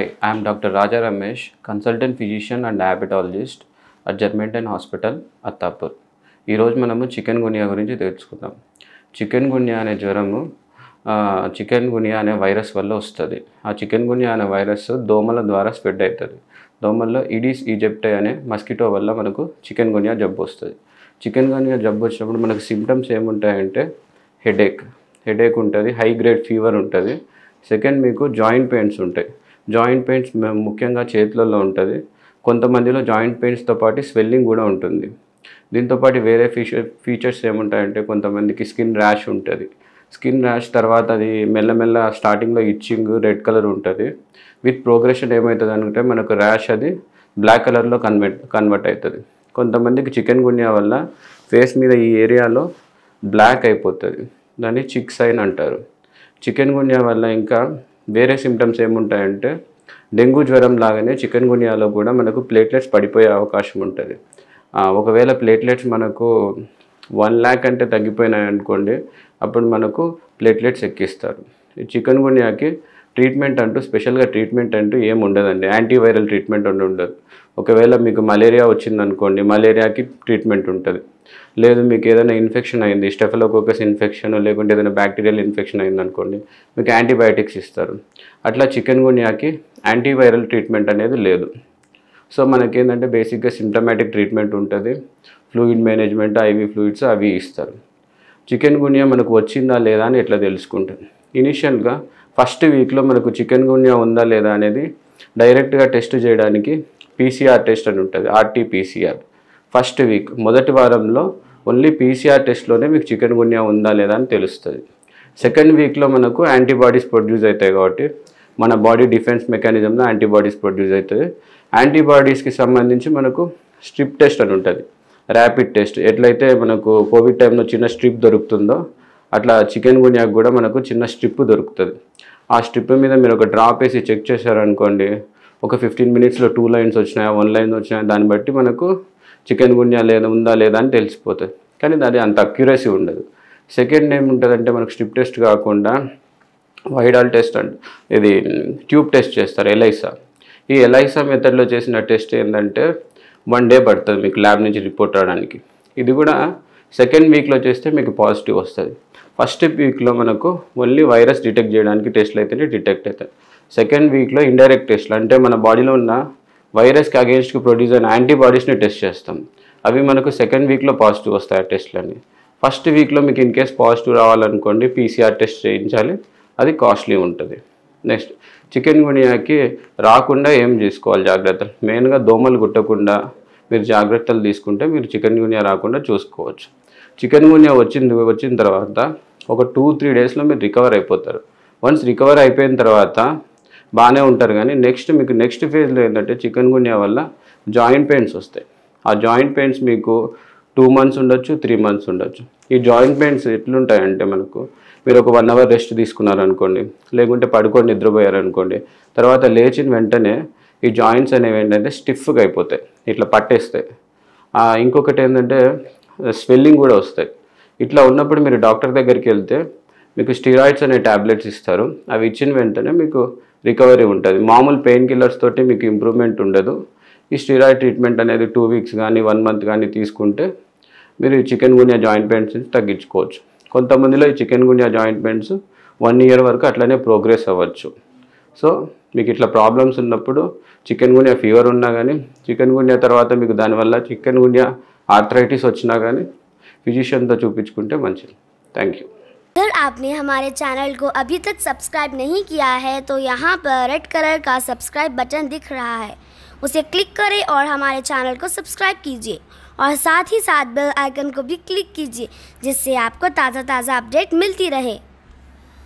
Hi, I am Dr. Raja Ramesh, consultant physician and diabetologist at Germantown Hospital, Attapur. ఈరోజు మనము chicken గున్యా గురించి తెలుసుకుందాం. Chicken గున్యా అనే జ్వరము చికెన్ గున్యా అనే వైరస్ వల్ల వస్తుంది. ఆ చికెన్ గున్యా అనే వైరస్ దోమల ద్వారా స్ప్రెడ్ అవుతుంది. దోమల్లో ఈడిస్ ఈజిప్టి అనే మస్కిటో వల్ల మనకు చికెన్ గున్యా జబ్బు వస్తుంది. చికెన్ గున్యా జబ్బు వచ్చినప్పుడు మనకు సిమ్టమ్స్ ఏముంటాయంటే హెడేక్ ఉంటుంది, హై గ్రేడ్ ఫీవర్ ఉంటుంది. సెకండ్ మీకు జాయింట్ పెయిన్స్ ఉంటాయి. జాయింట్ పెయిన్స్ ముఖ్యంగా చేతులలో ఉంటుంది. కొంతమందిలో జాయింట్ పెయిన్స్తో పాటు స్వెల్లింగ్ కూడా ఉంటుంది. దీంతోపాటు వేరే ఫీచర్స్ ఏముంటాయంటే కొంతమందికి స్కిన్ ర్యాష్ ఉంటుంది. స్కిన్ ర్యాష్ తర్వాత అది మెల్లమెల్ల స్టార్టింగ్లో ఇచ్చింగ్ రెడ్ కలర్ ఉంటుంది. విత్ ప్రోగ్రెషన్ ఏమవుతుంది అంటే మనకు ర్యాష్ అది బ్లాక్ కలర్లో కన్వర్ట్ అవుతుంది. కొంతమందికి చికెన్ గున్యా వల్ల ఫేస్ మీద ఈ ఏరియాలో బ్లాక్ అయిపోతుంది. దాన్ని చిక్ సైన్ అంటారు. చికెన్ గున్యా వల్ల ఇంకా వేరే సిమ్టమ్స్ ఏముంటాయంటే డెంగ్యూ జ్వరం లాగానే చికెన్ గున్యాలో కూడా మనకు ప్లేట్లెట్స్ పడిపోయే అవకాశం ఉంటుంది. ఒకవేళ ప్లేట్లెట్స్ మనకు 1 lakh అంటే తగ్గిపోయినాయి అనుకోండి, అప్పుడు మనకు ప్లేట్లెట్స్ ఎక్కిస్తారు. ఈ చికెన్ గున్యాకి స్పెషల్గా ట్రీట్మెంట్ అంటూ ఏమి ఉండదండి. యాంటీవైరల్ ట్రీట్మెంట్ ఉండదు. ఒకవేళ మీకు మలేరియా వచ్చిందనుకోండి, మలేరియాకి ట్రీట్మెంట్ ఉంటుంది. లేదు మీకు ఏదైనా ఇన్ఫెక్షన్ అయింది, స్టెఫిలోకోకస్ ఇన్ఫెక్షన్ లేకుంటే ఏదైనా బ్యాక్టీరియల్ ఇన్ఫెక్షన్ అయిందనుకోండి, మీకు యాంటీబయాటిక్స్ ఇస్తారు. అట్లా చికెన్ గున్యాకి యాంటీవైరల్ ట్రీట్మెంట్ అనేది లేదు. సో మనకేంటంటే బేసిక్గా సిమ్టమాటిక్ ట్రీట్మెంట్ ఉంటుంది. ఫ్లూయిడ్ మేనేజ్మెంట్, ఐవీ ఫ్లూయిడ్స్ అవి ఇస్తారు. చికెన్ గున్యా మనకు వచ్చిందా లేదా అని ఎట్లా తెలుసుకుంటుంది? ఇనిషియల్గా ఫస్ట్ వీక్లో మనకు చికెన్ గున్యా ఉందా లేదా అనేది డైరెక్ట్గా టెస్ట్ చేయడానికి పీసీఆర్ టెస్ట్ అని ఉంటుంది, ఆర్టీపీసీఆర్. ఫస్ట్ వీక్ మొదటి వారంలో ఓన్లీ పీసీఆర్ టెస్ట్లోనే మీకు చికెన్ గున్యా ఉందా లేదా అని తెలుస్తుంది. సెకండ్ వీక్లో మనకు యాంటీబాడీస్ ప్రొడ్యూస్ అవుతాయి కాబట్టి మన బాడీ డిఫెన్స్ మెకానిజంలో యాంటీబాడీస్ ప్రొడ్యూస్ అవుతుంది. యాంటీబాడీస్కి సంబంధించి మనకు స్ట్రిప్ టెస్ట్ అని ఉంటుంది, ర్యాపిడ్ టెస్ట్. ఎట్లయితే మనకు కోవిడ్ టైంలో చిన్న స్ట్రిప్ దొరుకుతుందో అట్లా చికెన్ గున్యాకు కూడా మనకు చిన్న స్ట్రిప్ దొరుకుతుంది. ఆ స్ట్రిప్ మీద మీరు ఒక డ్రాప్ వేసి చెక్ చేశారనుకోండి, ఒక 15 minutesలో 2 lines వచ్చినాయా 1 line వచ్చినాయా దాన్ని బట్టి మనకు చికెన్ గున్యా ఉందా లేదా అని తెలిసిపోతుంది. కానీ అది అంత అక్యురసీ ఉండదు. సెకండ్ ఏముంటుందంటే మనకు స్ట్రిప్ టెస్ట్ కాకుండా వైడాల్ టెస్ట్ అంటే ఇది ట్యూబ్ టెస్ట్ చేస్తారు, ఎలైసా. ఈ ఎలైసా మెథడ్లో చేసిన టెస్ట్ ఏంటంటే 1 day పడుతుంది మీకు ల్యాబ్ నుంచి రిపోర్ట్ రావడానికి. ఇది కూడా సెకండ్ వీక్లో చేస్తే మీకు పాజిటివ్ వస్తుంది. ఫస్ట్ వీక్లో మనకు ఓన్లీ వైరస్ డిటెక్ట్ చేయడానికి టెస్ట్లు అయితేనే డిటెక్ట్ అవుతాయి. సెకండ్ వీక్లో ఇండైరెక్ట్ టెస్ట్లు అంటే మన బాడీలో ఉన్న వైరస్కి అగేన్స్ట్కి ప్రొడ్యూస్ అయిన యాంటీబాడీస్ని టెస్ట్ చేస్తాం. అవి మనకు సెకండ్ వీక్లో పాజిటివ్ వస్తాయి ఆ టెస్ట్లని. ఫస్ట్ వీక్లో మీకు ఇన్ కేస్ పాజిటివ్ రావాలనుకోండి పీసీఆర్ టెస్ట్ చేయించాలి, అది కాస్ట్లీ ఉంటుంది. నెక్స్ట్ చికెన్ గున్యాకి రాకుండా ఏం చేసుకోవాలి జాగ్రత్తలు? మెయిన్గా దోమలు కుట్టకుండా మీరు జాగ్రత్తలు తీసుకుంటే మీరు చికెన్ గున్యా రాకుండా చూసుకోవచ్చు. చికెన్ గున్యా వచ్చిన తర్వాత ఒక 2-3 daysలో మీరు రికవర్ అయిపోతారు. వన్స్ రికవర్ అయిపోయిన తర్వాత బాగానే ఉంటారు. కానీ మీకు నెక్స్ట్ ఫేజ్లో ఏంటంటే చికెన్ గున్యా వల్ల జాయింట్ పెయిన్స్ వస్తాయి. ఆ జాయింట్ పెయిన్స్ మీకు 2 months ఉండొచ్చు, 3 months ఉండొచ్చు. ఈ జాయింట్ పెయిన్స్ ఎట్లుంటాయంటే మనకు మీరు ఒక 1 hour రెస్ట్ తీసుకున్నారనుకోండి, లేకుంటే పడుకొని నిద్రపోయారనుకోండి, తర్వాత లేచిన వెంటనే ఈ జాయింట్స్ అనేవి ఏంటంటే స్టిఫ్గా అయిపోతాయి, ఇట్లా పట్టేస్తాయి. ఇంకొకటి ఏంటంటే స్వెల్లింగ్ కూడా వస్తాయి. ఇట్లా ఉన్నప్పుడు మీరు డాక్టర్ దగ్గరికి వెళ్తే మీకు స్టీరాయిడ్స్ అనే ట్యాబ్లెట్స్ ఇస్తారు. అవి ఇచ్చిన వెంటనే మీకు రికవరీ ఉంటుంది. మామూలు పెయిన్ కిల్లర్స్ తోటి మీకు ఇంప్రూవ్మెంట్ ఉండదు. ఈ స్టీరాయిడ్ ట్రీట్మెంట్ అనేది 2 weeks కానీ 1 month కానీ తీసుకుంటే మీరు ఈ చికెన్ గున్యా జాయింట్ పెయిన్స్ తగ్గించుకోవచ్చు. కొంతమందిలో ఈ చికెన్ గున్యా జాయింట్ పెయిన్స్ 1 year వరకు అట్లనే ప్రోగ్రెస్ అవ్వచ్చు. సో మీకు ఇట్లా ప్రాబ్లమ్స్ ఉన్నప్పుడు చికెన్ గున్యా ఫీవర్ ఉన్నా కానీ, చికెన్ గున్యా తర్వాత మీకు దానివల్ల చికెన్ గున్యా ఆర్థరైటిస్ వచ్చినా కానీ ఫిజిషియన్తో చూపించుకుంటే మంచిది. Thank you. अगर आपने हमारे चैनल को अभी तक सब्सक्राइब नहीं किया है तो यहाँ पर रेड कलर का सब्सक्राइब बटन दिख रहा है, उसे क्लिक करें और हमारे चैनल को सब्सक्राइब कीजिए और साथ ही साथ बेल आइकन को भी क्लिक कीजिए, जिससे आपको ताज़ा अपडेट मिलती रहे।